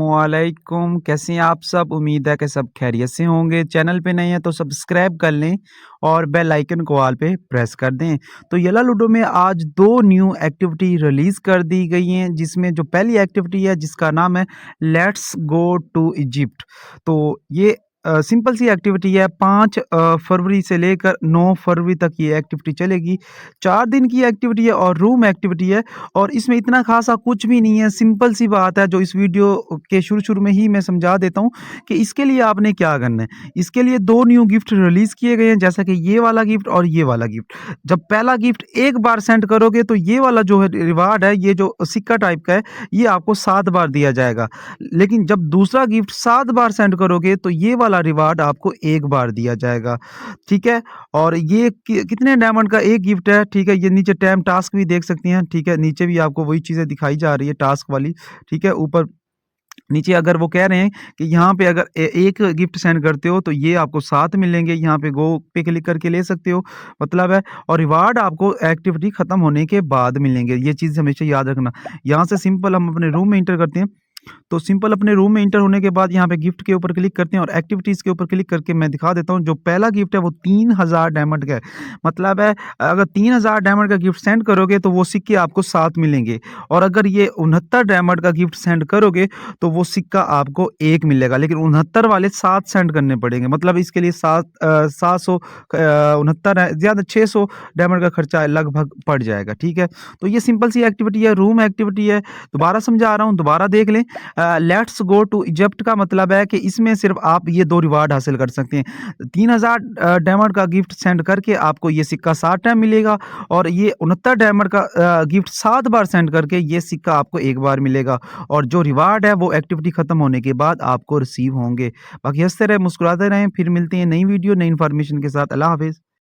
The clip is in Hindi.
वालेकुम, कैसे हैं आप सब? उम्मीद है कि सब खैरियत से होंगे। चैनल पे नए हैं तो सब्सक्राइब कर लें और बेल आइकन को ऑल पे प्रेस कर दें। तो येला लूडो में आज 2 न्यू एक्टिविटी रिलीज़ कर दी गई हैं, जिसमें जो पहली एक्टिविटी है जिसका नाम है लेट्स गो टू इजिप्ट। तो ये सिंपल सी एक्टिविटी है। 5 फरवरी से लेकर 9 फरवरी तक ये एक्टिविटी चलेगी। 4 दिन की एक्टिविटी है और रूम एक्टिविटी है और इसमें इतना ख़ासा कुछ भी नहीं है, सिंपल सी बात है जो इस वीडियो के शुरू-शुरू में ही मैं समझा देता हूँ कि इसके लिए आपने क्या करना है। इसके लिए 2 न्यू गिफ्ट रिलीज़ किए गए हैं, जैसा कि ये वाला गिफ्ट और ये वाला गिफ्ट। जब पहला गिफ्ट एक बार सेंड करोगे तो ये वाला जो है रिवार्ड है, ये जो सिक्का टाइप का है, ये आपको 7 बार दिया जाएगा। लेकिन जब दूसरा गिफ्ट 7 बार सेंड करोगे तो ये वाला रिवार्ड आपको 1 बार दिया जाएगा, ठीक है? और ये कितने डायमंड का एक गिफ्ट है, ठीक है? ये नीचे टाइम टास्क भी देख सकती हैं, ठीक है? नीचे भी आपको वही चीज़ें दिखाई जा रही है टास्क वाली, ठीक है? ऊपर नीचे अगर वो कह रहे हैं कि यहाँ पे अगर एक गिफ्ट सेंड करते हो तो ये आपको 7 मिलेंगे, यहाँ पे गो पे क्लिक करके ले सकते हो, मतलब है। और रिवार्ड आपको एक्टिविटी खत्म होने के बाद मिलेंगे, ये चीज़ हमेशा याद रखना। यहाँ से सिंपल हम अपने रूम में एंटर करते हैं। तो सिंपल अपने रूम में एंटर होने के बाद यहाँ पे गिफ्ट के ऊपर क्लिक करते हैं और एक्टिविटीज़ के ऊपर क्लिक करके मैं दिखा देता हूँ। जो पहला गिफ्ट है वो 3000 डायमंड का है, मतलब है अगर 3000 डायमंड का गिफ्ट सेंड करोगे तो वो सिक्के आपको 7 मिलेंगे और अगर ये 69 डायमंड का गिफ्ट सेंड करोगे तो वो सिक्का आपको 1 मिलेगा, लेकिन 69 वाले 7 सेंड करने पड़ेंगे, मतलब इसके लिए 700 69 ज़्यादा 600 डायमंड का खर्चा लगभग पड़ जाएगा, ठीक है? तो ये सिंपल सी एक्टिविटी है, रूम एक्टिविटी है। दोबारा समझा रहा हूँ, दोबारा देख लें। लेट्स गो टू इजिप्ट का मतलब है कि इसमें सिर्फ आप ये 2 रिवार्ड हासिल कर सकते हैं। 3000 डायमंड का गिफ्ट सेंड करके आपको ये सिक्का 7 टाइम मिलेगा और ये 69 डायमंड का गिफ्ट 7 बार सेंड करके ये सिक्का आपको 1 बार मिलेगा और जो रिवार्ड है वो एक्टिविटी खत्म होने के बाद आपको रिसीव होंगे। बाकी हँसते रहें, मुस्कुराते रहें, फिर मिलते हैं नई वीडियो, नई इन्फॉर्मेशन के साथ। अल्लाह हाफ़िज़।